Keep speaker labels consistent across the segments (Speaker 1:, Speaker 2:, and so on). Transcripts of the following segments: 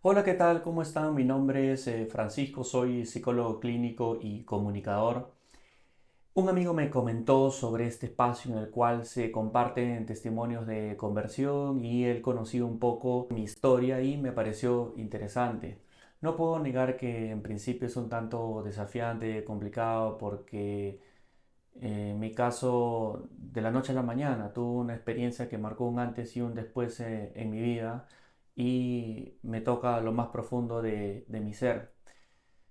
Speaker 1: Hola, ¿qué tal? ¿Cómo están? Mi nombre es Francisco, soy psicólogo clínico y comunicador. Un amigo me comentó sobre este espacio en el cual se comparten testimonios de conversión y él conoció un poco mi historia y me pareció interesante. No puedo negar que en principio es un tanto desafiante, complicado, porque en mi caso, de la noche a la mañana, tuve una experiencia que marcó un antes y un después en mi vida y me toca lo más profundo de mi ser.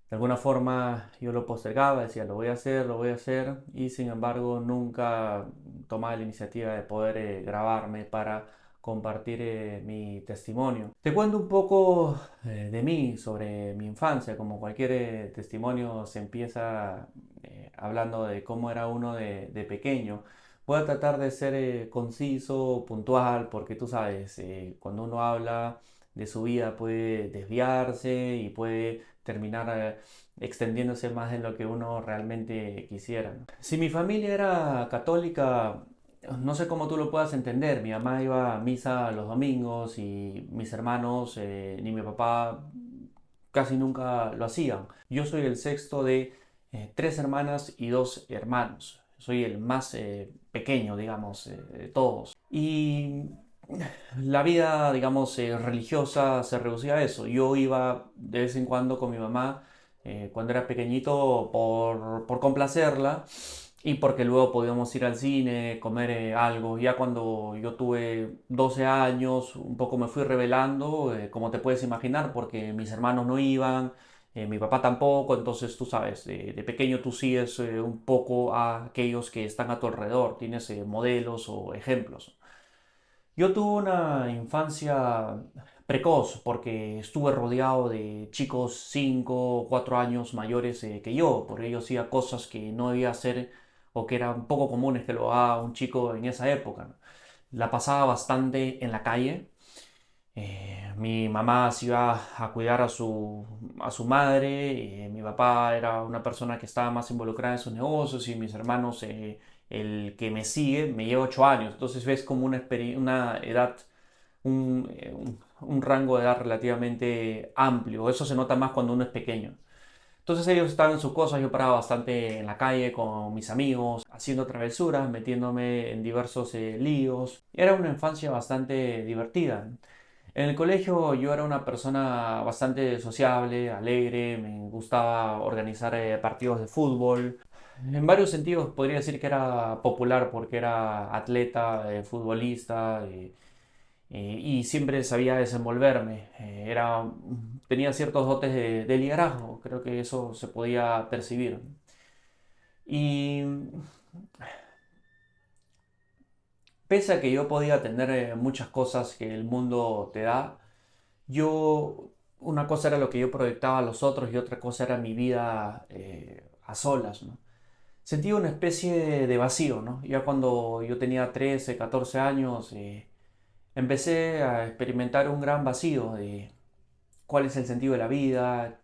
Speaker 1: De alguna forma yo lo postergaba, decía lo voy a hacer y sin embargo nunca tomaba la iniciativa de poder grabarme para compartir mi testimonio. Te cuento un poco de mí, sobre mi infancia. Como cualquier testimonio se empieza hablando de cómo era uno de pequeño. Voy a tratar de ser conciso, puntual, porque tú sabes, cuando uno habla de su vida puede desviarse y puede terminar extendiéndose más de lo que uno realmente quisiera, ¿no? Si mi familia era católica, no sé cómo tú lo puedas entender. Mi mamá iba a misa los domingos y mis hermanos, ni mi papá, casi nunca lo hacían. Yo soy el sexto de tres hermanas y dos hermanos. Soy el más pequeño, digamos, de todos. Y la vida, digamos, religiosa se reducía a eso. Yo iba de vez en cuando con mi mamá cuando era pequeñito por complacerla y porque luego podíamos ir al cine, comer algo. Ya cuando yo tuve 12 años, un poco me fui revelando, como te puedes imaginar, porque mis hermanos no iban, mi papá tampoco. Entonces tú sabes, de pequeño tú sigues un poco a aquellos que están a tu alrededor, tienes modelos o ejemplos. Yo tuve una infancia precoz porque estuve rodeado de chicos 5 o 4 años mayores que yo. Por ello hacía cosas que no debía hacer o que eran poco comunes que lo haga un chico en esa época, ¿no? La pasaba bastante en la calle. Mi mamá se iba a cuidar a su madre. Mi papá era una persona que estaba más involucrada en sus negocios y mis hermanos, el que me sigue, me lleva 8 años. Entonces ves como una edad, un rango de edad relativamente amplio. Eso se nota más cuando uno es pequeño. Entonces ellos estaban en sus cosas, yo paraba bastante en la calle con mis amigos, haciendo travesuras, metiéndome en diversos líos. Era una infancia bastante divertida. En el colegio yo era una persona bastante sociable, alegre, me gustaba organizar partidos de fútbol. En varios sentidos podría decir que era popular porque era atleta, futbolista, y siempre sabía desenvolverme. Tenía ciertos dotes de liderazgo, creo que eso se podía percibir. Y pese a que yo podía tener muchas cosas que el mundo te da, yo, una cosa era lo que yo proyectaba a los otros y otra cosa era mi vida a solas, ¿no? Sentía una especie de vacío, ¿no? Ya cuando yo tenía 13 14 años, empecé a experimentar un gran vacío de cuál es el sentido de la vida,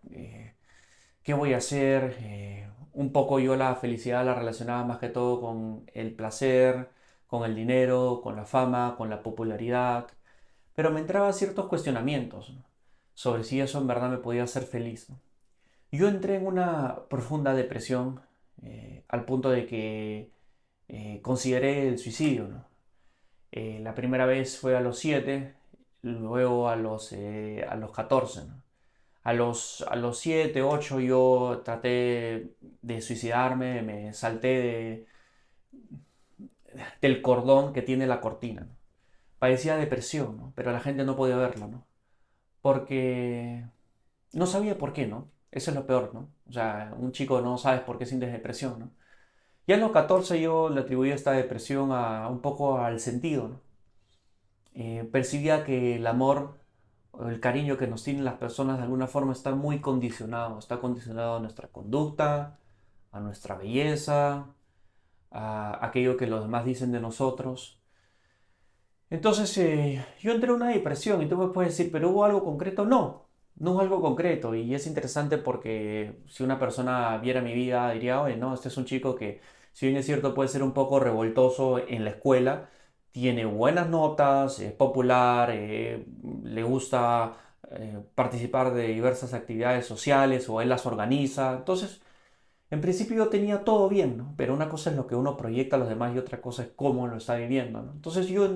Speaker 1: qué voy a hacer. Un poco yo la felicidad la relacionaba más que todo con el placer, con el dinero, con la fama, con la popularidad, pero me entraban ciertos cuestionamientos, ¿no? Sobre si eso en verdad me podía hacer feliz, ¿no? Yo entré en una profunda depresión al punto de que consideré el suicidio, ¿no? La primera vez fue a los 7, luego a los 14, ¿no? A los 7 8 yo traté de suicidarme, me salté del cordón que tiene la cortina, ¿no? Padecía depresión, ¿no? Pero la gente no podía verlo, ¿no? Porque no sabía por qué, ¿no? Eso es lo peor, ¿no? O sea, un chico no sabes por qué sientes depresión, ¿no? Ya en los 14 yo le atribuí esta depresión a un poco al sentido, ¿no? Percibía que el amor o el cariño que nos tienen las personas de alguna forma está condicionado a nuestra conducta, a nuestra belleza, a aquello que los demás dicen de nosotros. Entonces yo entré en una depresión y tú me puedes decir, ¿pero hubo algo concreto? No, no hubo algo concreto. Y es interesante porque si una persona viera mi vida diría, oye, no, este es un chico que, si bien es cierto, puede ser un poco revoltoso en la escuela, tiene buenas notas, es popular, le gusta participar de diversas actividades sociales o él las organiza. Entonces, en principio yo tenía todo bien, ¿no? Pero una cosa es lo que uno proyecta a los demás y otra cosa es cómo lo está viviendo, ¿no? Entonces yo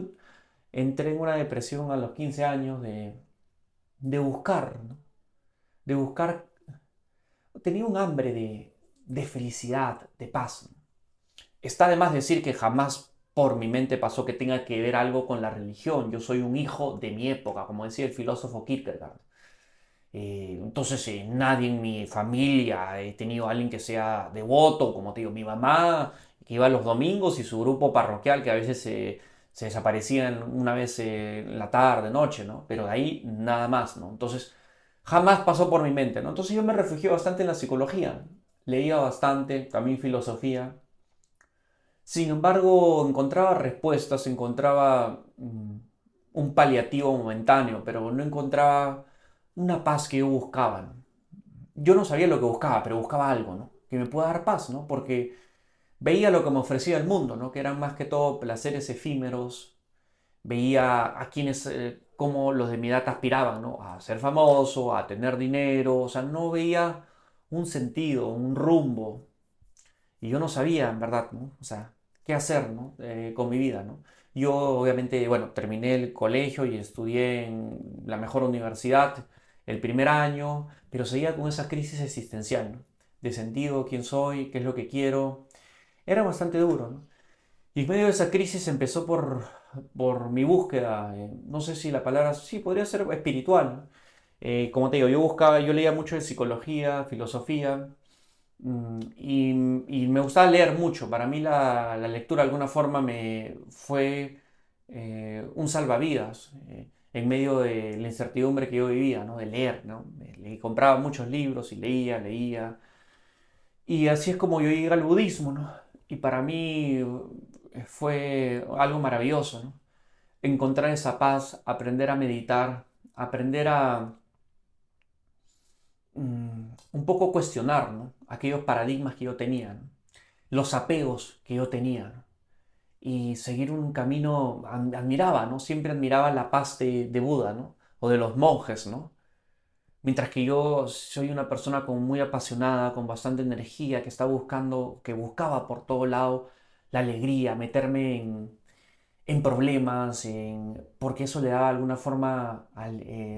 Speaker 1: entré en una depresión a los 15 años de buscar, ¿no? De buscar, tenía un hambre de felicidad, de paz, ¿no? Está de más decir que jamás por mi mente pasó que tenga que ver algo con la religión. Yo soy un hijo de mi época, como decía el filósofo Kierkegaard. Entonces, nadie en mi familia he tenido a alguien que sea devoto, como te digo, mi mamá, que iba los domingos y su grupo parroquial, que a veces se desaparecían una vez en la tarde, noche, ¿no? Pero de ahí nada más, ¿no? Entonces, jamás pasó por mi mente, ¿no? Entonces yo me refugié bastante en la psicología, leía bastante, también filosofía. Sin embargo, encontraba respuestas, encontraba un paliativo momentáneo, pero no encontraba una paz que yo buscaba, ¿no? Yo no sabía lo que buscaba, pero buscaba algo, ¿no? Que me pueda dar paz, ¿no? Porque veía lo que me ofrecía el mundo, ¿no? Que eran más que todo placeres efímeros. Veía a quienes, cómo los de mi edad aspiraban, ¿no? A ser famoso, a tener dinero, o sea, no veía un sentido, un rumbo. Y yo no sabía, en verdad, ¿no? O sea, qué hacer, ¿no? Con mi vida, ¿no? Yo, obviamente, bueno, terminé el colegio y estudié en la mejor universidad el primer año, pero seguía con esa crisis existencial, ¿no? De sentido, quién soy, qué es lo que quiero. Era bastante duro, ¿no? Y en medio de esa crisis empezó por mi búsqueda, no sé si la palabra, sí, podría ser espiritual, ¿no? Como te digo, yo leía mucho de psicología, filosofía, y me gustaba leer mucho. Para mí la lectura de alguna forma me fue un salvavidas en medio de la incertidumbre que yo vivía, ¿no? De leer, ¿no? Compraba muchos libros y leía, leía. Y así es como yo llegué al budismo, ¿no? Y para mí fue algo maravilloso, ¿no? Encontrar esa paz, aprender a meditar, aprender a un poco cuestionar, ¿no? Aquellos paradigmas que yo tenía, ¿no? Los apegos que yo tenía, ¿no? Y seguir un camino, admiraba, ¿no? Siempre admiraba la paz de Buda, ¿no? O de los monjes, ¿no? Mientras que yo soy una persona como muy apasionada, con bastante energía, que está buscando, que buscaba por todo lado la alegría, meterme en problemas, porque eso le daba alguna forma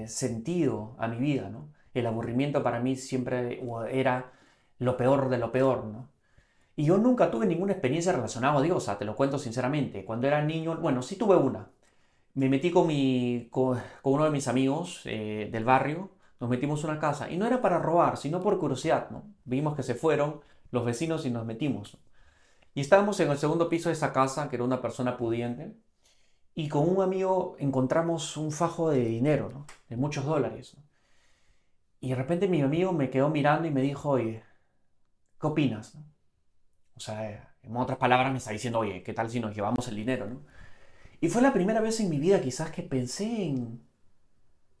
Speaker 1: sentido a mi vida, ¿no? El aburrimiento para mí siempre era lo peor de lo peor, ¿no? Y yo nunca tuve ninguna experiencia relacionada a Dios, o sea, te lo cuento sinceramente. Cuando era niño, bueno, sí tuve una. Me metí con uno de mis amigos del barrio, nos metimos en una casa, y no era para robar, sino por curiosidad, ¿no? Vimos que se fueron los vecinos y nos metimos. Y estábamos en el segundo piso de esa casa, que era una persona pudiente, y con un amigo encontramos un fajo de dinero, ¿no? De muchos dólares, ¿no? Y de repente mi amigo me quedó mirando y me dijo, oye, ¿qué opinas? ¿No? O sea, en otras palabras me está diciendo, oye, ¿qué tal si nos llevamos el dinero, ¿no? Y fue la primera vez en mi vida quizás que pensé en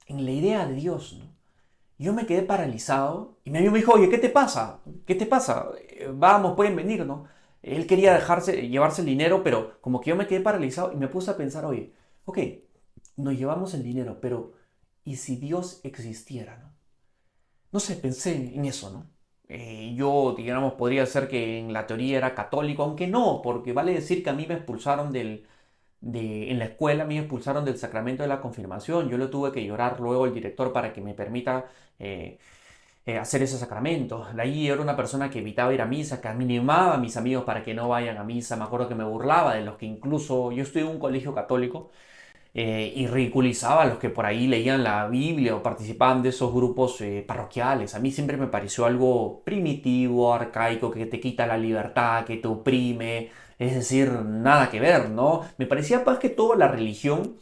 Speaker 1: la idea de Dios, ¿no? Yo me quedé paralizado y mi amigo me dijo, oye, ¿qué te pasa? ¿Qué te pasa? Vamos, pueden venir, ¿no? Él quería llevarse el dinero, pero como que yo me quedé paralizado y me puse a pensar, oye, ok, nos llevamos el dinero, pero ¿y si Dios existiera, no? No sé, pensé en eso, ¿no? Yo, digamos, podría ser que en la teoría era católico, aunque no, porque vale decir que a mí me expulsaron en la escuela, a mí me expulsaron del sacramento de la confirmación. Yo lo tuve que llorar luego el director para que me permita eh, hacer ese sacramento. De ahí era una persona que evitaba ir a misa, que animaba a mis amigos para que no vayan a misa. Me acuerdo que me burlaba de los que incluso yo estudié en un colegio católico y ridiculizaba a los que por ahí leían la Biblia o participaban de esos grupos parroquiales. A mí siempre me pareció algo primitivo, arcaico, que te quita la libertad, que te oprime. Es decir, nada que ver, ¿no? Me parecía más que todo la religión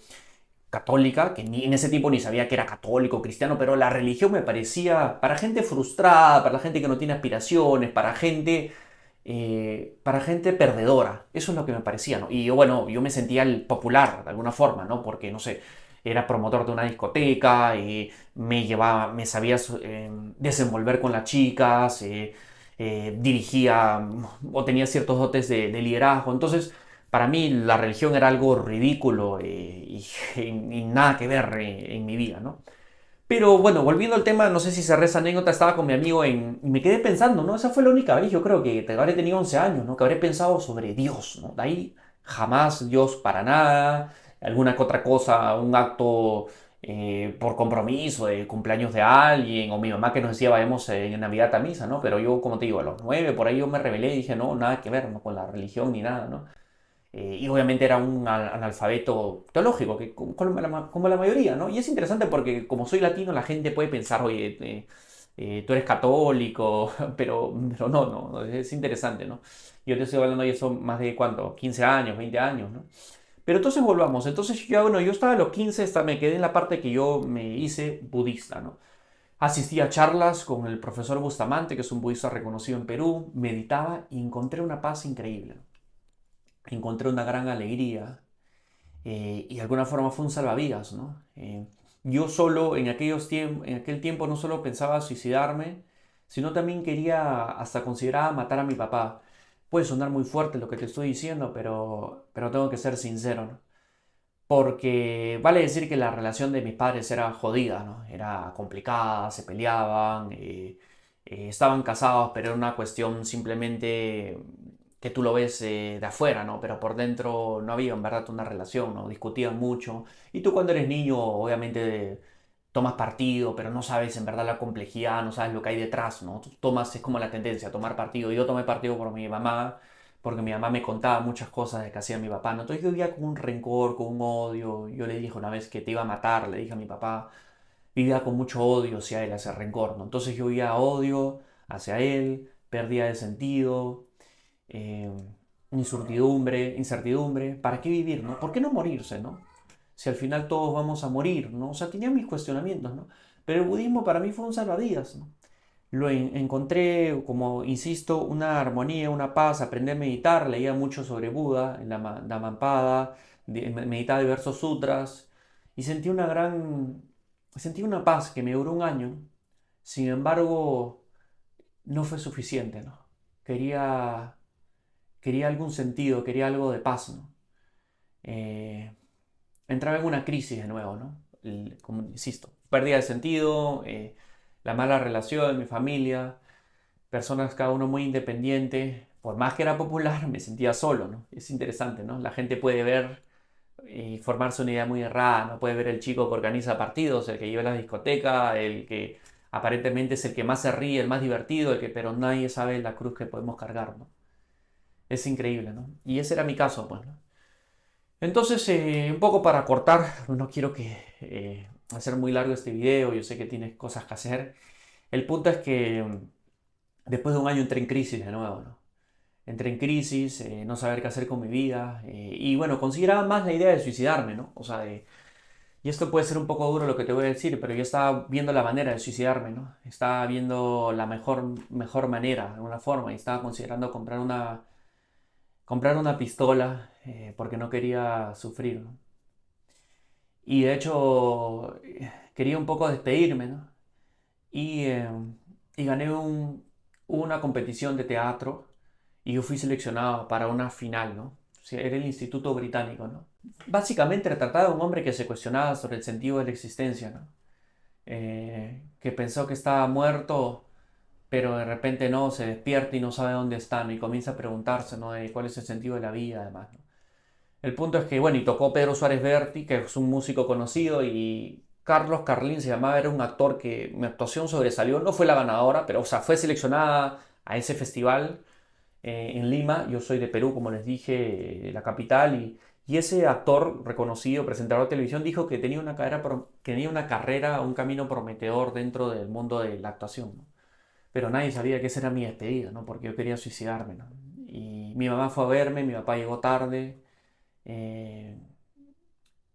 Speaker 1: católica, que ni en ese tiempo ni sabía que era católico o cristiano, pero la religión me parecía para gente frustrada, para la gente que no tiene aspiraciones, para gente perdedora. Eso es lo que me parecía, ¿no? Y yo, bueno, yo me sentía el popular de alguna forma, ¿no? Porque, no sé, era promotor de una discoteca, me sabía desenvolver con las chicas, dirigía o tenía ciertos dotes de liderazgo. Entonces, para mí la religión era algo ridículo y nada que ver en mi vida, ¿no? Pero bueno, volviendo al tema, no sé si cerré esa anécdota, estaba con mi amigo y me quedé pensando, ¿no? Esa fue la única vez, yo creo que habré tenido 11 años, ¿no? Que habré pensado sobre Dios, ¿no? De ahí jamás Dios para nada, alguna que otra cosa, un acto por compromiso de cumpleaños de alguien, o mi mamá que nos decía, vayamos en Navidad a misa, ¿no? Pero yo, como te digo, a los 9 por ahí yo me rebelé y dije, no, nada que ver, ¿no? Con la religión ni nada, ¿no? Y obviamente era un analfabeto teológico, que, como la mayoría, ¿no? Y es interesante porque como soy latino, la gente puede pensar, oye, tú eres católico, pero no, no, es interesante, ¿no? Yo te estoy hablando de eso más de, ¿cuánto? 15 años, 20 años, ¿no? Pero entonces volvamos, entonces yo, bueno, yo estaba a los 15, hasta me quedé en la parte que yo me hice budista, ¿no? Asistí a charlas con el profesor Bustamante, que es un budista reconocido en Perú, meditaba y encontré una paz increíble, ¿no? Encontré una gran alegría y de alguna forma fue un salvavidas, ¿no? Yo solo en aquel tiempo no solo pensaba suicidarme, sino también quería, hasta consideraba matar a mi papá. Puede sonar muy fuerte lo que te estoy diciendo, pero tengo que ser sincero, ¿no? Porque vale decir que la relación de mis padres era jodida, ¿no? Era complicada, se peleaban, estaban casados, pero era una cuestión simplemente que tú lo ves de afuera, ¿no? Pero por dentro no había en verdad una relación, ¿no? Discutían mucho. Y tú cuando eres niño, obviamente tomas partido, pero no sabes en verdad la complejidad, no sabes lo que hay detrás, ¿no? Tú tomas, es como la tendencia a tomar partido. Yo tomé partido por mi mamá, porque mi mamá me contaba muchas cosas de que hacía mi papá, ¿no? Entonces yo vivía con un rencor, con un odio. Yo le dije una vez que te iba a matar, le dije a mi papá, vivía con mucho odio hacia él, hacia rencor, ¿no? Entonces yo vivía odio hacia él, perdía de sentido, eh, incertidumbre. ¿Para qué vivir, no? ¿Por qué no morirse, no? Si al final todos vamos a morir, ¿no? O sea, tenía mis cuestionamientos, ¿no? Pero el budismo para mí fue un salvavidas, ¿no? Encontré, como insisto, una armonía, una paz, aprendí a meditar, leía mucho sobre Buda, en la Dhammapada, meditaba diversos sutras y sentí una paz que me duró un año. Sin embargo, no fue suficiente, ¿no? Quería, quería algún sentido, quería algo de paz, ¿no? Eh, Entraba en una crisis de nuevo, ¿no? Como insisto, pérdida de sentido, la mala relación en mi familia, personas cada uno muy independiente. Por más que era popular, me sentía solo, ¿no? Es interesante, ¿no? La gente puede ver y formarse una idea muy errada, ¿no? Puede ver el chico que organiza partidos, el que lleva a la discoteca, el que aparentemente es el que más se ríe, el más divertido, pero nadie sabe la cruz que podemos cargar, ¿no? Es increíble, ¿no? Y ese era mi caso, pues, ¿no? Entonces, un poco para cortar, no quiero hacer muy largo este video, yo sé que tienes cosas que hacer. El punto es que después de un año entré en crisis de nuevo, ¿no? Entré en crisis, no saber qué hacer con mi vida, y bueno, consideraba más la idea de suicidarme, ¿no? O sea, y esto puede ser un poco duro lo que te voy a decir, pero yo estaba viendo la manera de suicidarme, ¿no? Estaba viendo la mejor manera, de alguna forma, y estaba considerando comprar una pistola porque no quería sufrir, ¿no? Y de hecho quería un poco despedirme, ¿no? Y, eh, y gané una competición de teatro y yo fui seleccionado para una final, ¿no? O sea, era el Instituto Británico, ¿no? Básicamente trataba de un hombre que se cuestionaba sobre el sentido de la existencia, ¿no? Que pensó que estaba muerto, pero de repente no, se despierta y no sabe dónde está, ¿no? Y comienza a preguntarse, ¿no? De cuál es el sentido de la vida, además, ¿no? El punto es que, bueno, y tocó Pedro Suárez Vérti, que es un músico conocido, y Carlos Carlín se llamaba, era un actor que mi actuación sobresalió, no fue la ganadora, pero, o sea, fue seleccionada a ese festival en Lima. Yo soy de Perú, como les dije, la capital, y ese actor reconocido, presentador de televisión, dijo que tenía una carrera, un camino prometedor dentro del mundo de la actuación, ¿no? Pero nadie sabía que esa era mi despedida, ¿no? Porque yo quería suicidarme, ¿no? Y mi mamá fue a verme, mi papá llegó tarde. Eh,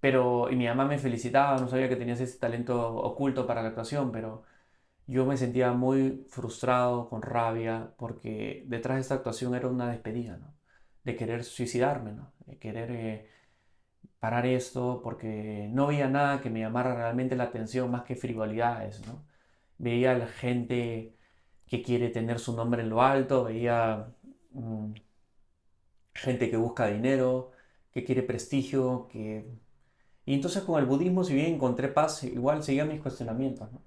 Speaker 1: y mi mamá me felicitaba, no sabía que tenías ese talento oculto para la actuación, pero yo me sentía muy frustrado, con rabia, porque detrás de esta actuación era una despedida, ¿no? De querer suicidarme, ¿no? De querer parar esto, porque no veía nada que me llamara realmente la atención más que frivolidades, ¿no? Veía a la gente que quiere tener su nombre en lo alto, veía mm, gente que busca dinero, que quiere prestigio, que Y entonces con el budismo, si bien encontré paz, igual seguía mis cuestionamientos, ¿no?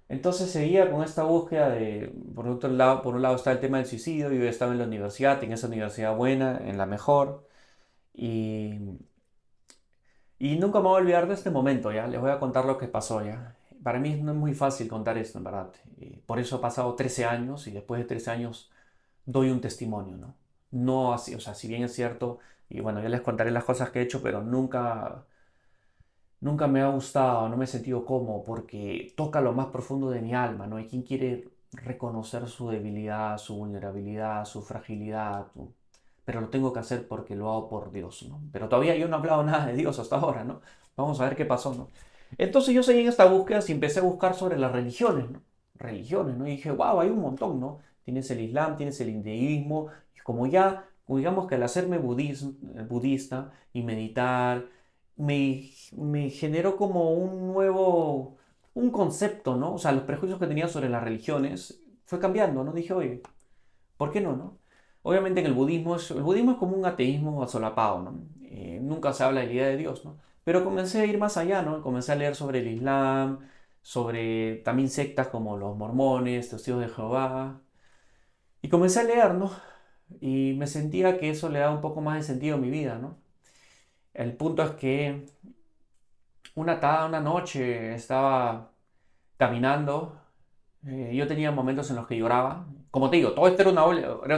Speaker 1: Entonces seguía con esta búsqueda de, por un lado está el tema del suicidio, yo estaba en la universidad, en esa universidad buena, en la mejor, y, y nunca me voy a olvidar de este momento, ¿ya? Les voy a contar lo que pasó, ¿ya? Para mí no es muy fácil contar esto, en verdad. Y por eso he pasado 13 años y después de 13 años doy un testimonio, ¿no? No así, o sea, si bien es cierto, y bueno, ya les contaré las cosas que he hecho, pero nunca me ha gustado, no me he sentido cómodo porque toca lo más profundo de mi alma, ¿no? Hay quien quiere reconocer su debilidad, su vulnerabilidad, su fragilidad, pero lo tengo que hacer porque lo hago por Dios, ¿no? Pero todavía yo no he hablado nada de Dios hasta ahora, ¿no? Vamos a ver qué pasó, ¿no? Entonces yo seguí en esta búsqueda y empecé a buscar sobre las religiones, ¿no? Religiones, ¿no? Y dije, wow, hay un montón, ¿no? Tienes el Islam, tienes el hinduismo, y como ya, digamos que al hacerme budista y meditar, me generó como un concepto, ¿no? O sea, los prejuicios que tenía sobre las religiones fue cambiando, ¿no? Dije, oye, ¿por qué no, no? Obviamente en el budismo es como un ateísmo solapado, ¿no? Nunca se habla de la idea de Dios, ¿no? Pero comencé a ir más allá, ¿no? Comencé a leer sobre el Islam, sobre también sectas como los mormones, testigos de Jehová, y comencé a leer, ¿no? Y me sentía que eso le daba un poco más de sentido a mi vida, ¿no? El punto es que una noche estaba caminando. Yo tenía momentos en los que lloraba. Como te digo, todo esto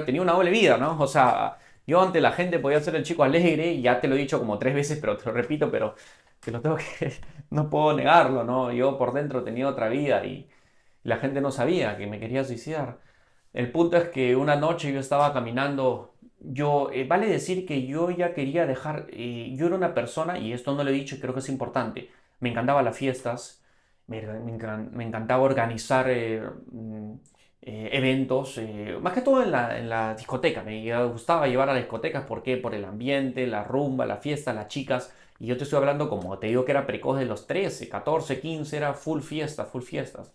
Speaker 1: tenía una doble vida, ¿no? O sea, yo ante la gente podía ser el chico alegre, y ya te lo he dicho como 3 veces, pero te lo repito, pero que lo tengo que, no puedo negarlo, ¿no? Yo por dentro tenía otra vida y la gente no sabía que me quería suicidar. El punto es que una noche yo estaba caminando, vale decir que yo ya quería dejar, yo era una persona, y esto no lo he dicho y creo que es importante, me encantaban las fiestas, me encantaba organizar eventos, más que todo en la discoteca, me gustaba llevar a las discotecas, ¿por qué? Por el ambiente, la rumba, la fiesta, las chicas, y yo te estoy hablando como te digo que era precoz de los 13, 14, 15, era full fiesta, full fiestas.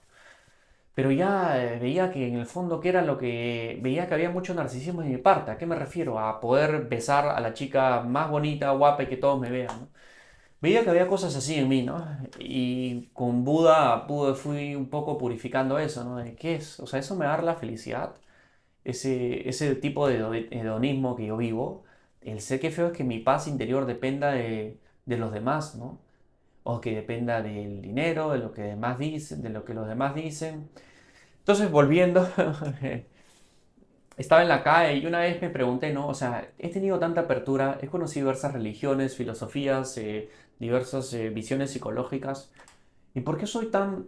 Speaker 1: Pero ya veía que en el fondo que era lo que veía que había mucho narcisismo de mi parte. ¿A qué me refiero? A poder besar a la chica más bonita, guapa y que todos me vean, ¿no? Veía que había cosas así en mí, ¿no? Y con Buda fui un poco purificando eso, ¿no? De qué es, o sea, eso me da la felicidad, ese tipo de hedonismo que yo vivo. El ser que feo es que mi paz interior dependa de los demás, ¿no? O que dependa del dinero, de lo que demás dicen, de lo que los demás dicen. Entonces, volviendo, estaba en la calle y una vez me pregunté, ¿no? O sea, he tenido tanta apertura, he conocido diversas religiones, filosofías, diversas visiones psicológicas, ¿y por qué soy tan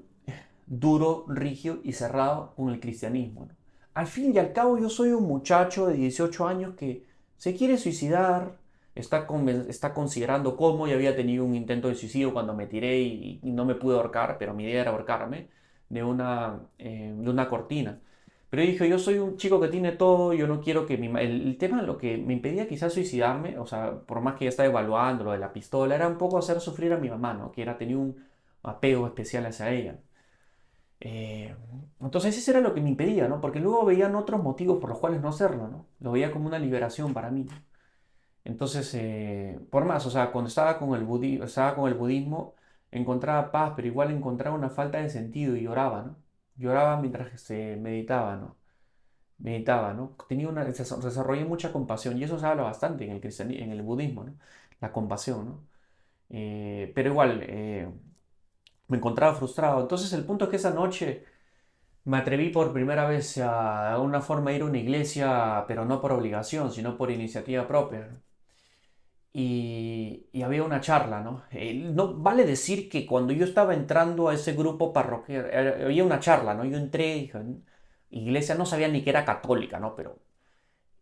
Speaker 1: duro, rígido y cerrado con el cristianismo, ¿no? Al fin y al cabo, yo soy un muchacho de 18 años que se quiere suicidar, está considerando cómo, y había tenido un intento de suicidio cuando me tiré y no me pude ahorcar, pero mi idea era ahorcarme de una cortina. Pero dije, yo soy un chico que tiene todo, yo no quiero que el tema, lo que me impedía quizás suicidarme, o sea, por más que ya estaba evaluando lo de la pistola, era un poco hacer sufrir a mi mamá, ¿no? Que era tenía un apego especial hacia ella. Eh, entonces ese era lo que me impedía, ¿no? Porque luego veían otros motivos por los cuales no hacerlo, ¿no? Lo veía como una liberación para mí, ¿no? Entonces, por más, o sea, cuando estaba con el budismo, encontraba paz, pero igual encontraba una falta de sentido y lloraba, ¿no? Lloraba mientras se meditaba, ¿no? Meditaba, ¿no? Desarrollé mucha compasión, y eso se habla bastante en en el budismo, ¿no? La compasión, ¿no? Pero igual, me encontraba frustrado. Entonces el punto es que esa noche me atreví por primera vez a una forma de ir a una iglesia, pero no por obligación, sino por iniciativa propia, ¿no? Y había una charla, ¿no? No vale decir que cuando yo estaba entrando a ese grupo parroquial, había una charla, ¿no? Yo entré, dije, iglesia, no sabía ni que era católica, ¿no? Pero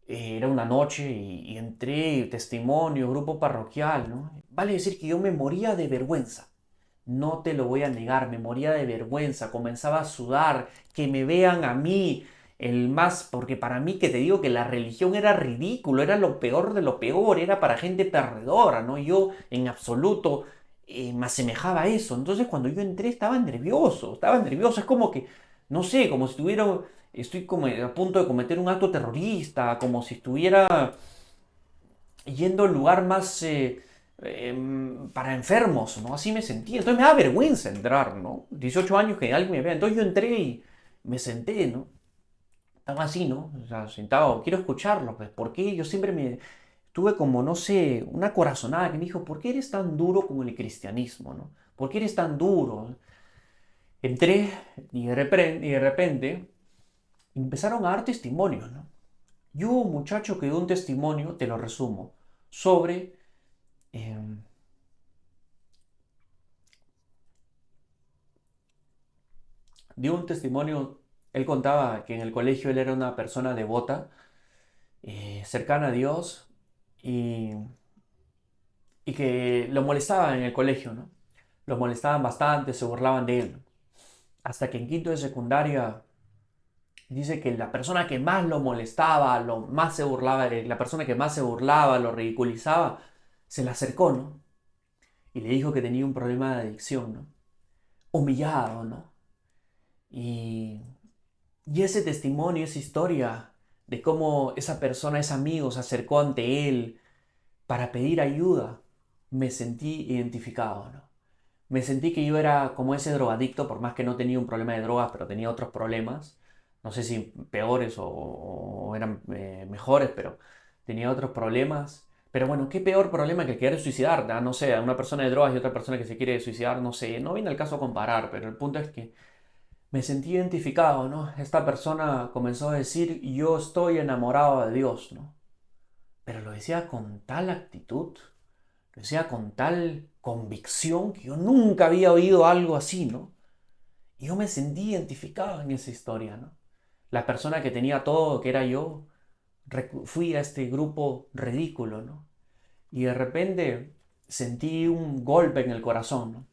Speaker 1: era una noche y entré, testimonio, grupo parroquial, ¿no? Vale decir que yo me moría de vergüenza. No te lo voy a negar, me moría de vergüenza, comenzaba a sudar, que me vean a mí, el más, porque para mí que te digo que la religión era ridículo, era lo peor de lo peor, era para gente perdedora, ¿no? Yo en absoluto me asemejaba a eso. Entonces cuando yo entré estaba nervioso, es como que, no sé, como si estoy como a punto de cometer un acto terrorista, como si estuviera yendo al lugar más para enfermos, ¿no? Así me sentía. Entonces me da vergüenza entrar, ¿no? 18 años que alguien me vea. Entonces yo entré y me senté, ¿no? Estaba así, ¿no? O sea, sentado, quiero escucharlo, pues, ¿por qué? Yo siempre me tuve como, no sé, una corazonada que me dijo, ¿por qué eres tan duro con el cristianismo, ¿no? ¿Por qué eres tan duro? Entré y de repente empezaron a dar testimonios, ¿no? Y hubo un muchacho que dio un testimonio, te lo resumo, sobre... em, dio un testimonio, él contaba que en el colegio él era una persona devota, cercana a Dios, y, y que lo molestaban en el colegio, ¿no? Lo molestaban bastante, se burlaban de él. Hasta que en quinto de secundaria dice que la persona que más lo molestaba, lo más se burlaba, la persona que más se burlaba, lo ridiculizaba, se le acercó, ¿no? Y le dijo que tenía un problema de adicción, ¿no? Humillado, ¿no? Y, y ese testimonio, esa historia de cómo esa persona, ese amigo, se acercó ante él para pedir ayuda, me sentí identificado, ¿no? Me sentí que yo era como ese drogadicto, por más que no tenía un problema de drogas, pero tenía otros problemas. No sé si peores o eran mejores, pero tenía otros problemas. Pero bueno, qué peor problema que querer suicidar. No sé, a una persona de drogas y otra persona que se quiere suicidar, no sé. No viene al caso comparar, pero el punto es que me sentí identificado, ¿no? Esta persona comenzó a decir, yo estoy enamorado de Dios, ¿no? Pero lo decía con tal actitud, lo decía con tal convicción que yo nunca había oído algo así, ¿no? Y yo me sentí identificado en esa historia, ¿no? La persona que tenía todo, que era yo, fui a este grupo ridículo, ¿no? Y de repente sentí un golpe en el corazón, ¿no?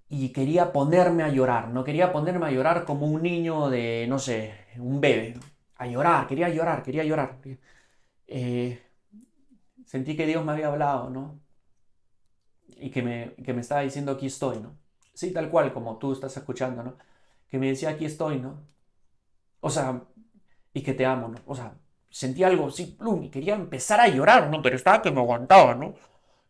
Speaker 1: Y quería ponerme a llorar, no quería ponerme a llorar como un niño de, no sé, un bebé, ¿no? A llorar, quería llorar, quería llorar. Eh, Sentí que Dios me había hablado, ¿no? Y que me estaba diciendo aquí estoy, ¿no? Sí, tal cual como tú estás escuchando, ¿no? Que me decía aquí estoy, ¿no? O sea, y que te amo, ¿no? O sea, sentí algo así, plum, y quería empezar a llorar, ¿no? Pero estaba que me aguantaba, ¿no?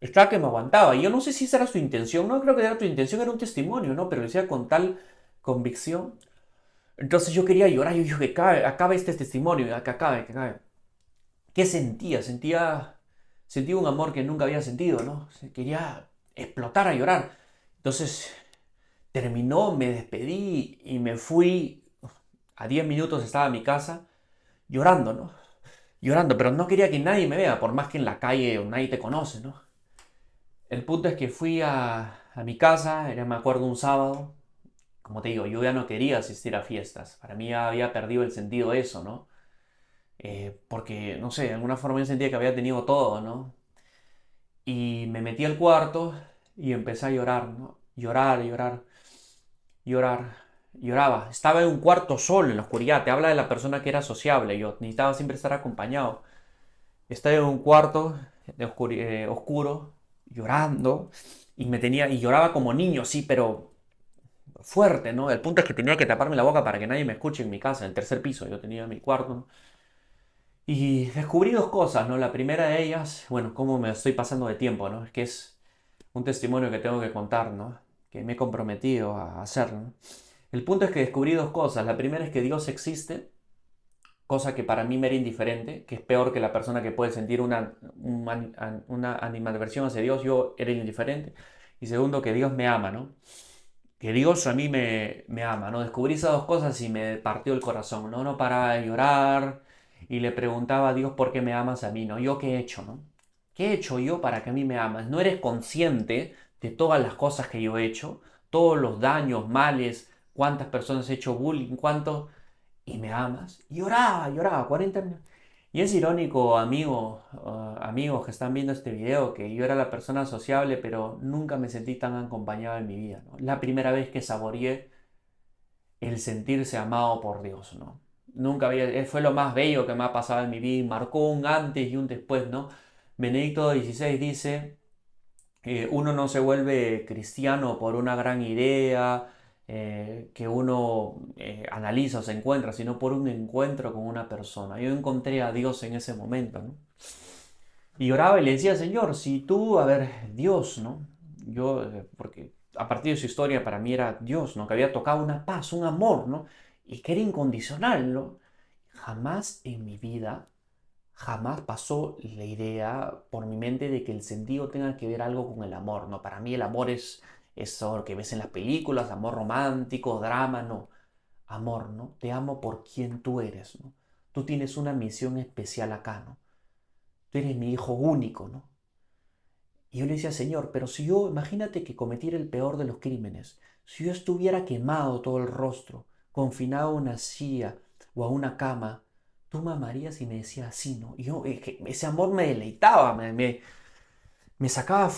Speaker 1: Estaba que me aguantaba. Y yo no sé si esa era su intención, no creo que era tu intención, era un testimonio, ¿no? Pero lo decía con tal convicción. Entonces yo quería llorar, yo dije, que acabe este testimonio, que acabe, que acabe. ¿Qué sentía? Sentía un amor que nunca había sentido, ¿no? Quería explotar a llorar. Entonces terminó, me despedí y me fui. A 10 minutos estaba en mi casa llorando, ¿no? Llorando, pero no quería que nadie me vea, por más que en la calle nadie te conoce, ¿no? El punto es que fui a mi casa, era, me acuerdo, un sábado. Como te digo, yo ya no quería asistir a fiestas. Para mí ya había perdido el sentido eso, ¿no? Porque, no sé, de alguna forma yo sentía que había tenido todo, ¿no? Y me metí al cuarto y empecé a llorar, ¿no? Llorar, llorar, llorar. Lloraba. Estaba en un cuarto solo, en la oscuridad. Te habla de la persona que era sociable. Yo necesitaba siempre estar acompañado. Estaba en un cuarto oscuro, llorando. Y lloraba como niño, sí, pero fuerte, ¿no? El punto es que tenía que taparme la boca para que nadie me escuche en mi casa, en el tercer piso. Yo tenía mi cuarto, ¿no? Y descubrí dos cosas, ¿no? La primera de ellas, bueno, cómo me estoy pasando de tiempo, ¿no? Es que es un testimonio que tengo que contar, ¿no? Que me he comprometido a hacer, ¿no? El punto es que descubrí dos cosas. La primera es que Dios existe, cosa que para mí me era indiferente, que es peor que la persona que puede sentir una animadversión hacia Dios, yo era indiferente. Y segundo, que Dios me ama, ¿no? Que Dios a mí me ama, ¿no? Descubrí esas dos cosas y me partió el corazón, ¿no? No paraba de llorar y le preguntaba a Dios por qué me amas a mí, ¿no? ¿Yo qué he hecho, no? ¿Qué he hecho yo para que a mí me amas? ¿No eres consciente de todas las cosas que yo he hecho? Todos los daños, males, cuántas personas he hecho bullying, cuánto... Y me amas. Y lloraba, lloraba, 40 minutos. Y es irónico, amigos que están viendo este video, que yo era la persona sociable, pero nunca me sentí tan acompañado en mi vida, ¿no? La primera vez que saboreé el sentirse amado por Dios, ¿no? Nunca había, fue lo más bello que me ha pasado en mi vida y marcó un antes y un después, ¿no? Benedicto XVI dice, uno no se vuelve cristiano por una gran idea que uno analiza o se encuentra, sino por un encuentro con una persona. Yo encontré a Dios en ese momento, ¿no? Y oraba y le decía, Señor, si tú, a ver, Dios, ¿no? Yo, porque a partir de su historia para mí era Dios, ¿no? Que había tocado una paz, un amor, ¿no? Y que era incondicional, ¿no? Jamás en mi vida, jamás pasó la idea por mi mente de que el sentido tenga que ver algo con el amor, ¿no? Para mí el amor es eso que ves en las películas, amor romántico, drama, no. Amor, ¿no? Te amo por quien tú eres, ¿no? Tú tienes una misión especial acá, ¿no? Tú eres mi hijo único, ¿no? Y yo le decía, Señor, pero si yo, imagínate que cometiera el peor de los crímenes, si yo estuviera quemado todo el rostro, confinado a una silla o a una cama, tú me amarías y me decías así, ¿no? Y yo, ese amor me deleitaba, me sacaba,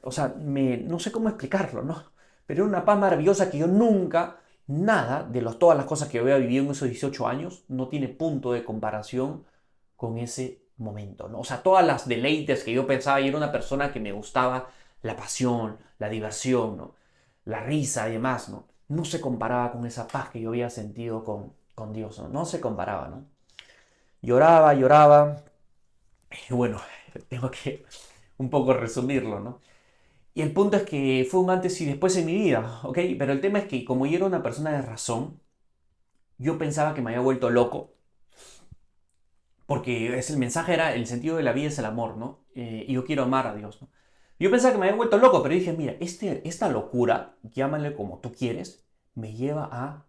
Speaker 1: o sea, no sé cómo explicarlo, ¿no? Pero era una paz maravillosa que yo nunca, nada de todas las cosas que yo había vivido en esos 18 años, no tiene punto de comparación con ese momento, ¿no? O sea, todas las deleites que yo pensaba, y era una persona que me gustaba la pasión, la diversión, ¿no? La risa y demás, ¿no? No se comparaba con esa paz que yo había sentido con Dios, ¿no? No se comparaba, ¿no? Lloraba, lloraba, y bueno, tengo que un poco resumirlo, ¿no? Y el punto es que fue un antes y después en mi vida, ¿ok? Pero el tema es que como yo era una persona de razón, yo pensaba que me había vuelto loco, porque el mensaje era, el sentido de la vida es el amor, ¿no? Y yo quiero amar a Dios, ¿no? Yo pensaba que me había vuelto loco, pero dije, mira, esta locura, llámale como tú quieres, me lleva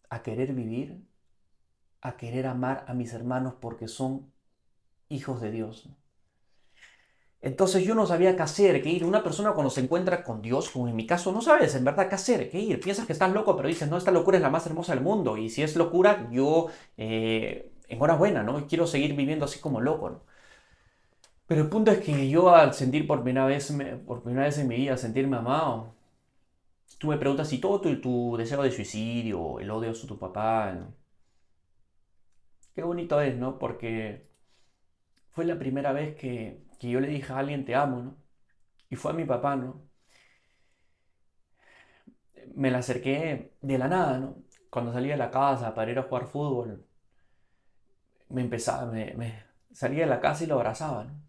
Speaker 1: a querer vivir, a querer amar a mis hermanos porque son hijos de Dios, ¿no? Entonces yo no sabía qué hacer, qué ir. Una persona cuando se encuentra con Dios, como en mi caso, no sabes en verdad qué hacer, qué ir. Piensas que estás loco, pero dices, no, esta locura es la más hermosa del mundo. Y si es locura, yo, enhorabuena, ¿no? Quiero seguir viviendo así como loco, ¿no? Pero el punto es que yo al sentir por primera vez, por primera vez en mi vida, sentirme amado, tú me preguntas si todo tu deseo de suicidio, el odio a tu papá, ¿no? Qué bonito es, ¿no? Porque fue la primera vez que yo le dije a alguien te amo, ¿no? Y fue a mi papá, ¿no? Me la acerqué de la nada, ¿no? Cuando salía de la casa para ir a jugar fútbol, salía de la casa y lo abrazaba, ¿no?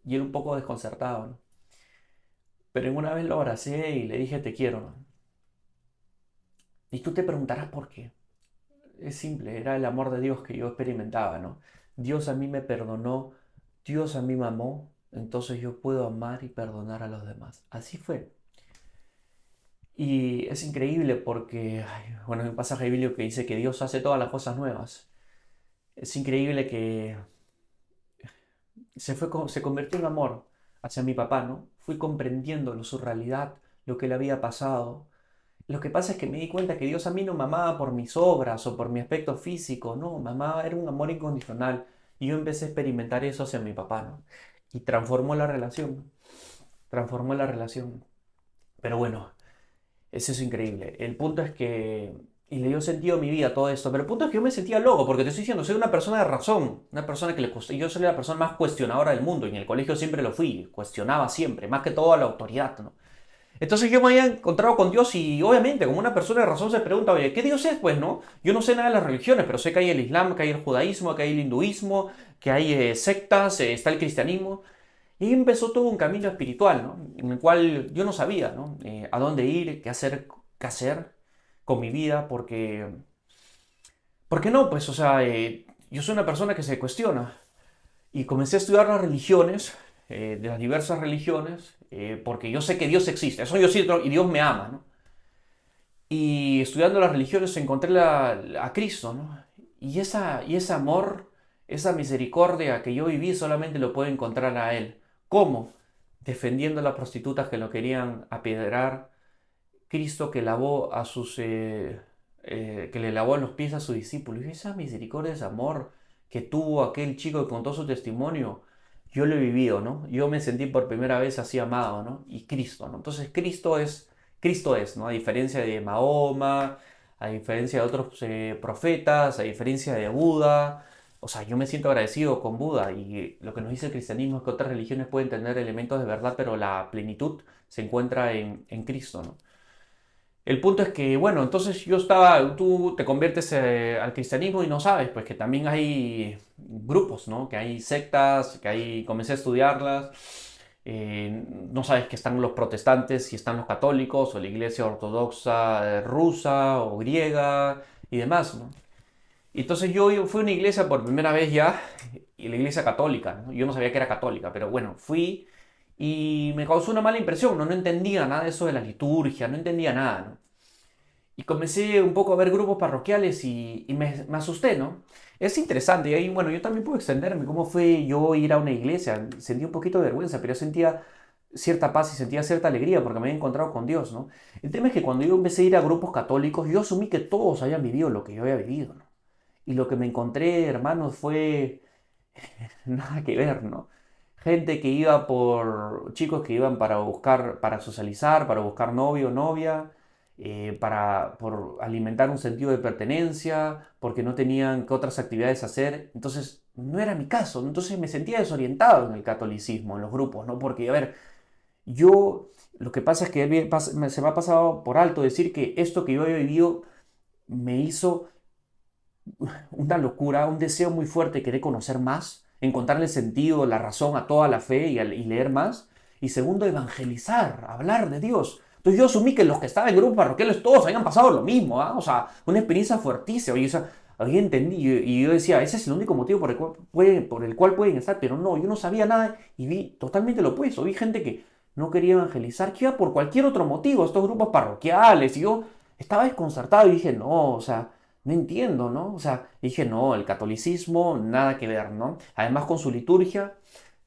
Speaker 1: Y él un poco desconcertado, ¿no? Pero en una vez lo abracé y le dije te quiero, ¿no? Y tú te preguntarás por qué. Es simple, era el amor de Dios que yo experimentaba, ¿no? Dios a mí me perdonó, Dios a mí me amó, entonces yo puedo amar y perdonar a los demás. Así fue. Y es increíble porque, ay, bueno, hay un pasaje bíblico que dice que Dios hace todas las cosas nuevas. Es increíble que se convirtió en amor hacia mi papá, ¿no? Fui comprendiendo su realidad, lo que le había pasado. Lo que pasa es que me di cuenta que Dios a mí no me amaba por mis obras o por mi aspecto físico, no, me amaba, era un amor incondicional. Y yo empecé a experimentar eso hacia mi papá, ¿no? Y transformó la relación, ¿no? Transformó la relación. Pero bueno, eso es increíble. El punto es que, y le dio sentido a mi vida todo esto, pero el punto es que yo me sentía loco, porque te estoy diciendo, soy una persona de razón, una persona que yo soy la persona más cuestionadora del mundo, y en el colegio siempre lo fui, cuestionaba siempre, más que todo a la autoridad, ¿no? Entonces yo me había encontrado con Dios y obviamente como una persona de razón se pregunta, oye, ¿qué Dios es? Pues no, yo no sé nada de las religiones, pero sé que hay el Islam, que hay el judaísmo, que hay el hinduismo, que hay sectas, está el cristianismo. Y ahí empezó todo un camino espiritual, ¿no? En el cual yo no sabía, ¿no? A dónde ir, qué hacer con mi vida, porque no, pues, o sea, yo soy una persona que se cuestiona. Y comencé a estudiar las religiones, de las diversas religiones, porque yo sé que Dios existe, eso yo siento, y Dios me ama, ¿no? Y estudiando las religiones encontré a Cristo, ¿no? Y ese amor, esa misericordia que yo viví solamente lo puedo encontrar a Él. ¿Cómo? Defendiendo a las prostitutas que lo querían apedrear, Cristo que lavó que le lavó los pies a sus discípulos. Y esa misericordia, ese amor que tuvo aquel chico que contó su testimonio, yo lo he vivido, ¿no? Yo me sentí por primera vez así amado, ¿no? Y Cristo, ¿no? Entonces Cristo es, ¿no? A diferencia de Mahoma, a diferencia de otros profetas, a diferencia de Buda. O sea, yo me siento agradecido con Buda y lo que nos dice el cristianismo es que otras religiones pueden tener elementos de verdad, pero la plenitud se encuentra en Cristo, ¿no? El punto es que, bueno, entonces yo estaba, tú te conviertes al cristianismo y no sabes, pues que también hay grupos, ¿no? Que hay sectas, que hay, comencé a estudiarlas, no sabes que están los protestantes y están los católicos o la iglesia ortodoxa rusa o griega y demás, ¿no? Y entonces yo fui a una iglesia por primera vez ya, y la iglesia católica, ¿no? Yo no sabía que era católica, pero bueno, fui y me causó una mala impresión, ¿no? No entendía nada de eso de la liturgia, no entendía nada, ¿no? Y comencé un poco a ver grupos parroquiales y me asusté, ¿no? Es interesante, y ahí, bueno, yo también puedo extenderme, cómo fue yo ir a una iglesia. Sentí un poquito de vergüenza, pero yo sentía cierta paz y sentía cierta alegría porque me había encontrado con Dios, ¿no? El tema es que cuando yo empecé a ir a grupos católicos, yo asumí que todos habían vivido lo que yo había vivido, ¿no? Y lo que me encontré, hermanos, fue nada que ver, ¿no? Gente que iba por, chicos que iban para buscar, para socializar, para buscar novio o novia, por alimentar un sentido de pertenencia, porque no tenían qué otras actividades hacer. Entonces, no era mi caso, ¿no? Entonces me sentía desorientado en el catolicismo, en los grupos, ¿no? Porque, a ver, yo, lo que pasa es que se me ha pasado por alto decir que esto que yo había vivido me hizo una locura, un deseo muy fuerte de querer conocer más, encontrarle sentido, la razón a toda la fe y leer más. Y segundo, evangelizar, hablar de Dios. Entonces yo asumí que los que estaban en grupos parroquiales todos habían pasado lo mismo, ¿ah? O sea, una experiencia fuertísima. Y, o sea, había entendido y yo decía, ese es el único motivo por el cual pueden estar, pero no, yo no sabía nada y vi totalmente lo opuesto. Vi gente que no quería evangelizar, que iba por cualquier otro motivo, estos grupos parroquiales, y yo estaba desconcertado y dije, no, o sea, no entiendo, ¿no? O sea, dije, no, el catolicismo, nada que ver, ¿no? Además, con su liturgia,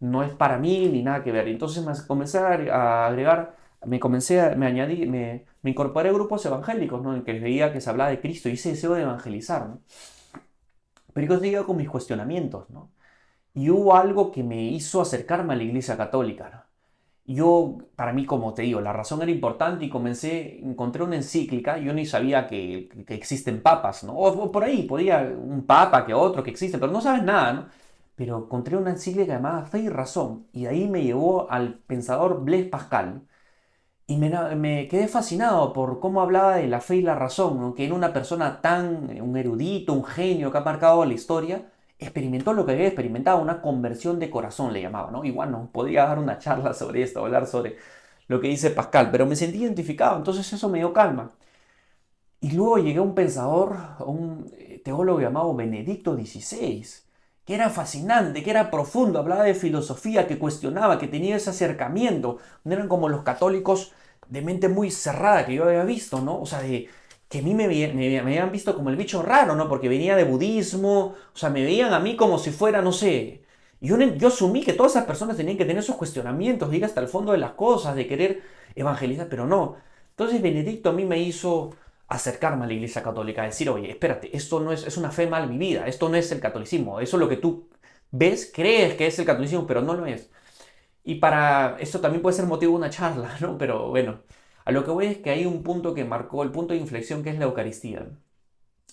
Speaker 1: no es para mí ni nada que ver. Entonces me comencé a agregar, me añadí, me incorporé a grupos evangélicos, ¿no? En que veía que se hablaba de Cristo y ese deseo de evangelizar, ¿no? Pero yo seguía con mis cuestionamientos, ¿no? Y hubo algo que me hizo acercarme a la Iglesia Católica, ¿no? Yo, para mí, como te digo, la razón era importante y encontré una encíclica, yo ni sabía que existen papas, ¿no? O por ahí, podía un papa que otro que existe, pero no sabes nada, ¿no? Pero encontré una encíclica llamada Fe y Razón, y de ahí me llevó al pensador Blaise Pascal, y me quedé fascinado por cómo hablaba de la fe y la razón, ¿no? Que en una persona tan, un erudito, un genio que ha marcado la historia, experimentó lo que había experimentado, una conversión de corazón le llamaba, ¿no? Igual no, podría dar una charla sobre esto, hablar sobre lo que dice Pascal, pero me sentí identificado, entonces eso me dio calma. Y luego llegué a un pensador, a un teólogo llamado Benedicto XVI, que era fascinante, que era profundo, hablaba de filosofía, que cuestionaba, que tenía ese acercamiento. No eran como los católicos de mente muy cerrada que yo había visto, ¿no? O sea, que a mí me habían visto como el bicho raro, ¿no? Porque venía de budismo, o sea, me veían a mí como si fuera, no sé. Yo asumí que todas esas personas tenían que tener esos cuestionamientos, de ir hasta el fondo de las cosas, de querer evangelizar, pero no. Entonces Benedicto a mí me hizo acercarme a la Iglesia Católica, a decir, oye, espérate, esto no es una fe mal vivida, esto no es el catolicismo, eso es lo que tú ves, crees que es el catolicismo, pero no lo es. Y para esto también puede ser motivo de una charla, ¿no? Pero bueno, a lo que voy es que hay un punto que marcó el punto de inflexión que es la Eucaristía.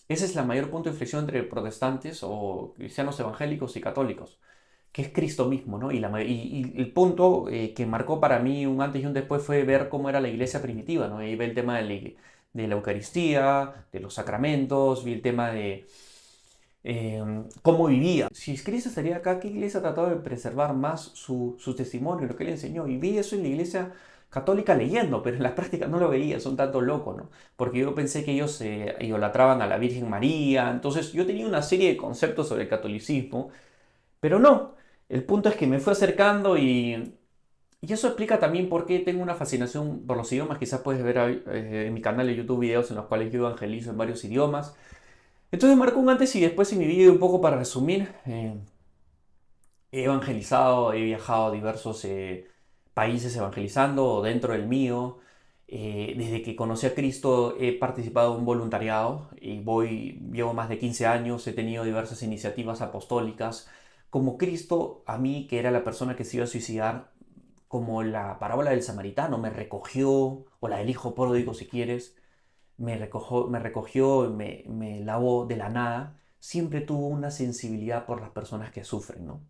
Speaker 1: Ese es el mayor punto de inflexión entre protestantes o cristianos evangélicos y católicos, que es Cristo mismo, ¿no? Y el punto que marcó para mí un antes y un después fue ver cómo era la iglesia primitiva, ¿no? Y ve el tema de la Eucaristía, de los sacramentos, vi el tema de cómo vivía. Si Cristo estaría acá, ¿qué iglesia ha tratado de preservar más su testimonio, lo que él enseñó? Y vi eso en la iglesia católica leyendo, pero en la práctica no lo veía, son tanto locos, ¿no? Porque yo pensé que ellos idolatraban a la Virgen María, entonces yo tenía una serie de conceptos sobre el catolicismo, pero no. El punto es que me fue acercando y eso explica también por qué tengo una fascinación por los idiomas. Quizás puedes ver en mi canal de YouTube videos en los cuales yo evangelizo en varios idiomas. Entonces marcó un antes y después en mi vida, un poco para resumir. He evangelizado, he viajado a diversos países evangelizando dentro del mío. Desde que conocí a Cristo he participado en un voluntariado y llevo más de 15 años, he tenido diversas iniciativas apostólicas. Como Cristo, a mí, que era la persona que se iba a suicidar, como la parábola del samaritano, me recogió, o la del hijo pródigo si quieres, me recogió, me lavó de la nada, siempre tuvo una sensibilidad por las personas que sufren, ¿no?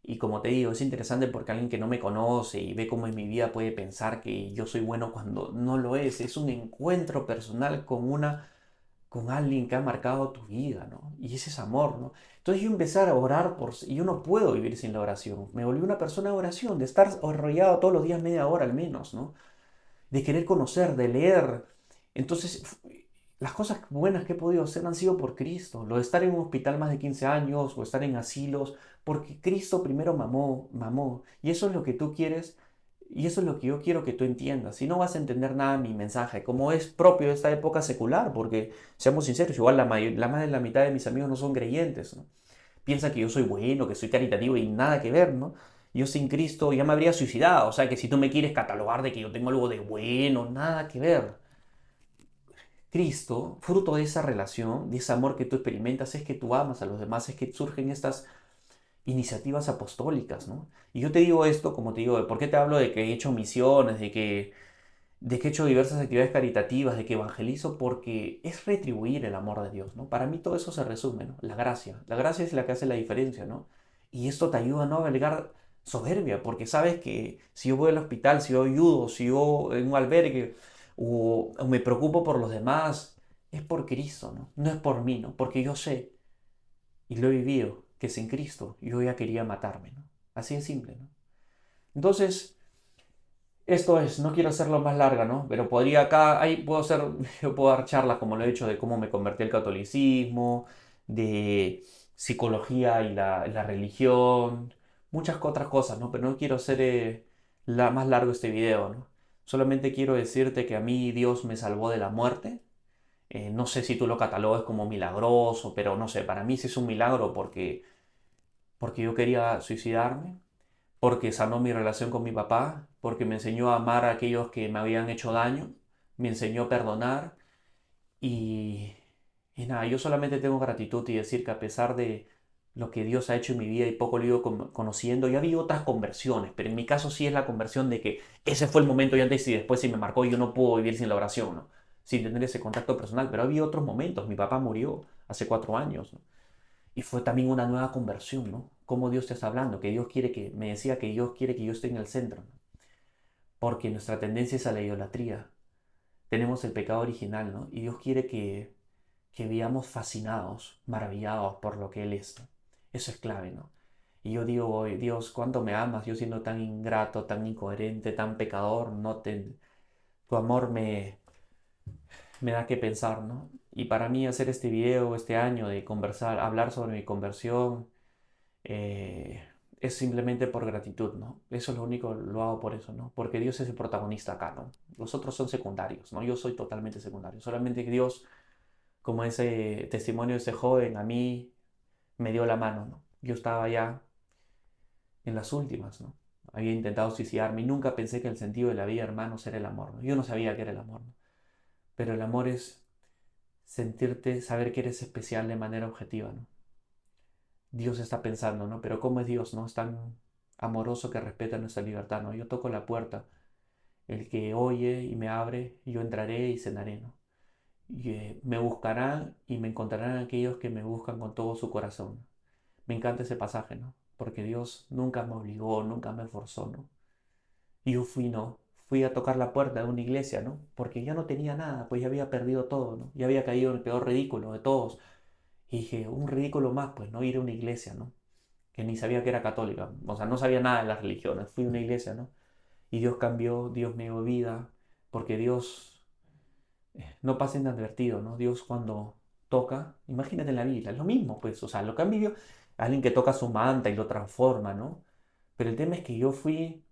Speaker 1: Y como te digo, es interesante porque alguien que no me conoce y ve cómo es mi vida puede pensar que yo soy bueno cuando no lo es. Es un encuentro personal con alguien que ha marcado tu vida, ¿no? Y ese es amor, ¿no? Entonces yo empecé a orar y yo no puedo vivir sin la oración. Me volví una persona de oración, de estar arrollado todos los días media hora al menos, ¿no? De querer conocer, de leer. Entonces, las cosas buenas que he podido hacer han sido por Cristo. Lo de estar en un hospital más de 15 años o estar en asilos, porque Cristo primero mamó. Y eso es lo que tú quieres y eso es lo que yo quiero que tú entiendas. Si no vas a entender nada de mi mensaje, como es propio de esta época secular, porque seamos sinceros, igual la más de la mitad de mis amigos no son creyentes, ¿no? Piensa que yo soy bueno, que soy caritativo y nada que ver, ¿no? Yo sin Cristo ya me habría suicidado, o sea que si tú me quieres catalogar de que yo tengo algo de bueno, nada que ver. Cristo, fruto de esa relación, de ese amor que tú experimentas, es que tú amas a los demás, es que surgen estas iniciativas apostólicas, ¿no? Y yo te digo esto, como te digo, ¿por qué te hablo de que he hecho misiones, de que he hecho diversas actividades caritativas, de que evangelizo? Porque es retribuir el amor de Dios, ¿no? Para mí todo eso se resume, ¿no? La gracia. La gracia es la que hace la diferencia, ¿no? Y esto te ayuda a no albergar soberbia, porque sabes que si yo voy al hospital, si yo ayudo, si yo en un albergue o me preocupo por los demás, es por Cristo, ¿no? No es por mí, ¿no? Porque yo sé, y lo he vivido, que sin Cristo yo ya quería matarme, ¿no? Así de simple, ¿no? Entonces, esto es, no quiero hacerlo más larga, ¿no? Pero podría acá, ahí puedo hacer, yo puedo dar charlas como lo he hecho de cómo me convertí al catolicismo, de psicología y la religión, muchas otras cosas, ¿no? Pero no quiero hacer más largo este video, ¿no? Solamente quiero decirte que a mí Dios me salvó de la muerte. No sé si tú lo catalogas como milagroso, pero no sé, para mí sí es un milagro porque yo quería suicidarme, porque sanó mi relación con mi papá, porque me enseñó a amar a aquellos que me habían hecho daño, me enseñó a perdonar y, y nada, yo solamente tengo gratitud y decir que a pesar de lo que Dios ha hecho en mi vida y poco lo he ido conociendo, ya había otras conversiones, pero en mi caso sí es la conversión de que ese fue el momento y antes y después y me marcó y yo no puedo vivir sin la oración, ¿no? Sin tener ese contacto personal, pero había otros momentos, mi papá murió hace 4 años, ¿no? Y fue también una nueva conversión, ¿no? Cómo Dios te está hablando, que Dios quiere que, me decía que Dios quiere que yo esté en el centro, ¿no? Porque nuestra tendencia es a la idolatría. Tenemos el pecado original, ¿no? Y Dios quiere que veamos fascinados, maravillados por lo que Él es, ¿no? Eso es clave, ¿no? Y yo digo hoy, Dios, ¿cuánto me amas? Yo siendo tan ingrato, tan incoherente, tan pecador, tu amor me da que pensar, ¿no? Y para mí hacer este video este año de conversar, hablar sobre mi conversión, eh, es simplemente por gratitud, ¿no? Eso es lo único, lo hago por eso, ¿no? Porque Dios es el protagonista acá, ¿no? Los otros son secundarios, ¿no? Yo soy totalmente secundario. Solamente que Dios, como ese testimonio de ese joven, a mí me dio la mano, ¿no? Yo estaba ya en las últimas, ¿no? Había intentado suicidarme y nunca pensé que el sentido de la vida, hermanos, era el amor, ¿no? Yo no sabía qué era el amor, ¿no? Pero el amor es sentirte, saber que eres especial de manera objetiva, ¿no? Dios está pensando, ¿no? Pero ¿cómo es Dios, no? Es tan amoroso que respeta nuestra libertad, ¿no? Yo toco la puerta, el que oye y me abre, yo entraré y cenaré, ¿no? Y me buscarán y me encontrarán aquellos que me buscan con todo su corazón. Me encanta ese pasaje, ¿no? Porque Dios nunca me obligó, nunca me forzó, ¿no? Y yo fui, ¿no? Fui a tocar la puerta de una iglesia, ¿no? Porque ya no tenía nada, pues ya había perdido todo, ¿no? Ya había caído en el peor ridículo de todos. Y dije, un ridículo más, pues, ¿no? Ir a una iglesia, ¿no? Que ni sabía que era católica, o sea, no sabía nada de las religiones, fui a una iglesia, ¿no? Y Dios cambió, Dios me dio vida, porque Dios no pasa inadvertido, ¿no? Dios cuando toca, imagínate en la Biblia, es lo mismo, pues, o sea, lo que han vivido, alguien que toca su manta y lo transforma, ¿no? Pero el tema es que yo fui,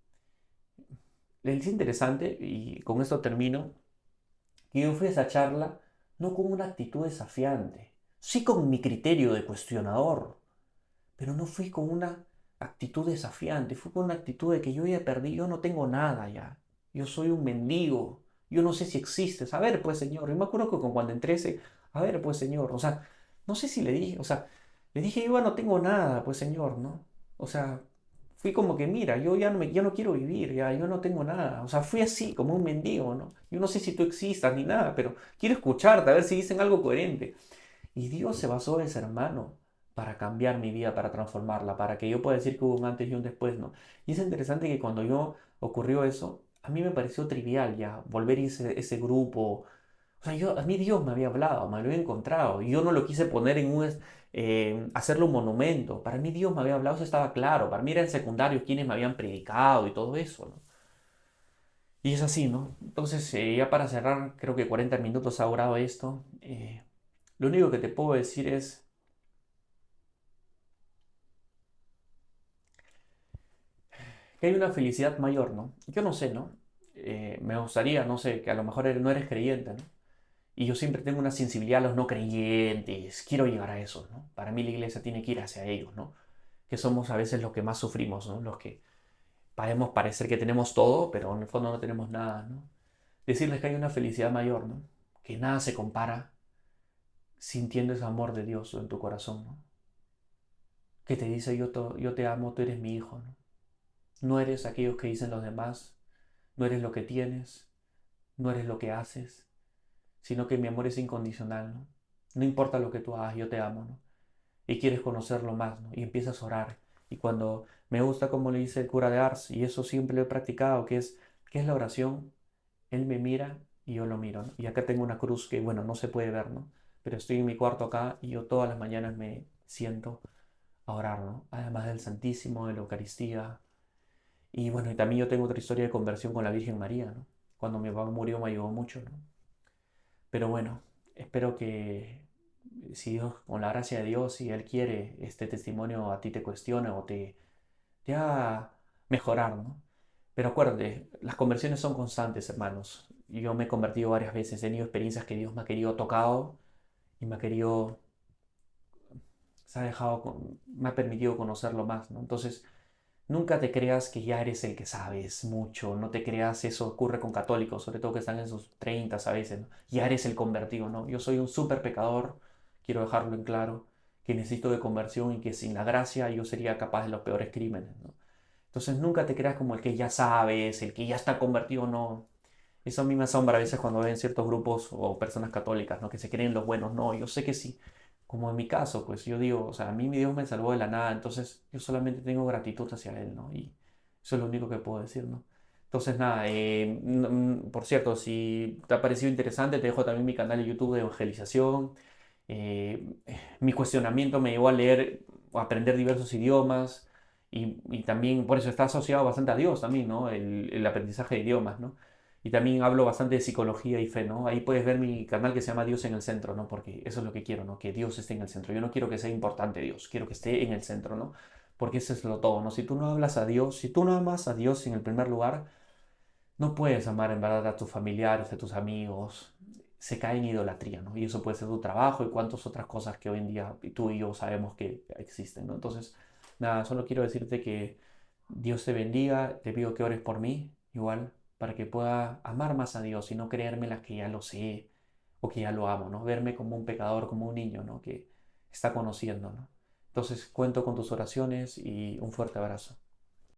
Speaker 1: es interesante, y con esto termino, que yo fui a esa charla no con una actitud desafiante, sí con mi criterio de cuestionador, pero no fui con una actitud desafiante, fui con una actitud de que yo ya perdí, yo no tengo nada ya, yo soy un mendigo, yo no sé si existes, a ver pues Señor, yo me acuerdo que cuando entré ese, a ver pues Señor, o sea, no sé si le dije, o sea, le dije yo ya no tengo nada, pues Señor, ¿no? O sea, fui como que mira, yo ya no quiero vivir, ya, yo no tengo nada, o sea, fui así, como un mendigo, ¿no? Yo no sé si tú existas ni nada, pero quiero escucharte, a ver si dicen algo coherente. Y Dios se basó en ese hermano para cambiar mi vida, para transformarla, para que yo pueda decir que hubo un antes y un después, ¿no? Y es interesante que cuando yo ocurrió eso, a mí me pareció trivial ya volver a ese grupo. O sea, a mí Dios me había hablado, me lo había encontrado, y yo no lo quise poner hacerle un monumento. Para mí Dios me había hablado, eso estaba claro. Para mí era en secundario quienes me habían predicado y todo eso, ¿no? Y es así, ¿no? Entonces, ya para cerrar, creo que 40 minutos ha durado esto. Lo único que te puedo decir es que hay una felicidad mayor, ¿no? Yo no sé, ¿no? Me gustaría, no sé, que a lo mejor no eres creyente, ¿no? Y yo siempre tengo una sensibilidad a los no creyentes, quiero llegar a eso, ¿no? Para mí la iglesia tiene que ir hacia ellos, ¿no? Que somos a veces los que más sufrimos, ¿no? Los que podemos parecer que tenemos todo, pero en el fondo no tenemos nada, ¿no? Decirles que hay una felicidad mayor, ¿no? Que nada se compara sintiendo ese amor de Dios en tu corazón, ¿no? Que te dice yo te amo, tú eres mi hijo, ¿no? No eres aquellos que dicen los demás, no eres lo que tienes, no eres lo que haces, sino que mi amor es incondicional, ¿no? No importa lo que tú hagas, yo te amo, ¿no? Y quieres conocerlo más, ¿no? Y empiezas a orar. Y cuando me gusta como le dice el cura de Ars, y eso siempre lo he practicado, que es la oración, él me mira y yo lo miro, ¿no? Y acá tengo una cruz que, bueno, no se puede ver, ¿no? Pero estoy en mi cuarto acá y yo todas las mañanas me siento a orar, ¿no? Además del Santísimo, de la Eucaristía. Y bueno, y también yo tengo otra historia de conversión con la Virgen María, ¿no? Cuando mi papá murió me ayudó mucho, ¿no? Pero bueno, espero que si Dios, con la gracia de Dios, si Él quiere, este testimonio a ti te cuestione o te haga mejorar, ¿no? Pero acuérdate, las conversiones son constantes, hermanos. Yo me he convertido varias veces, he tenido experiencias que Dios me ha querido tocado y me ha querido, se ha dejado, me ha permitido conocerlo más, ¿no? Entonces, nunca te creas que ya eres el que sabes mucho, no te creas, eso ocurre con católicos, sobre todo que están en sus 30 a veces, ¿no? Ya eres el convertido, ¿no? Yo soy un súper pecador, quiero dejarlo en claro, que necesito de conversión y que sin la gracia yo sería capaz de los peores crímenes, ¿no? Entonces nunca te creas como el que ya sabes, el que ya está convertido, no. Eso a mí me asombra a veces cuando ven ciertos grupos o personas católicas, ¿no? Que se creen los buenos. No, yo sé que sí. Como en mi caso, pues yo digo, o sea, a mí mi Dios me salvó de la nada, entonces yo solamente tengo gratitud hacia Él, ¿no? Y eso es lo único que puedo decir, ¿no? Entonces, nada, por cierto, si te ha parecido interesante, te dejo también mi canal de YouTube de evangelización. Mi cuestionamiento me llevó a leer o aprender diversos idiomas y también por eso está asociado bastante a Dios también, ¿no? El aprendizaje de idiomas, ¿no? Y también hablo bastante de psicología y fe, ¿no? Ahí puedes ver mi canal que se llama Dios en el centro, ¿no? Porque eso es lo que quiero, ¿no? Que Dios esté en el centro. Yo no quiero que sea importante Dios, quiero que esté en el centro, ¿no? Porque eso es lo todo, ¿no? Si tú no hablas a Dios, si tú no amas a Dios en el primer lugar, no puedes amar en verdad a tus familiares, a tus amigos. Se cae en idolatría, ¿no? Y eso puede ser tu trabajo y cuantas otras cosas que hoy en día tú y yo sabemos que existen, ¿no? Entonces, nada, solo quiero decirte que Dios te bendiga, te pido que ores por mí, igual, para que pueda amar más a Dios y no creerme la que ya lo sé o que ya lo amo, ¿no? Verme como un pecador, como un niño, ¿no? Que está conociendo, ¿no? Entonces, cuento con tus oraciones y un fuerte abrazo.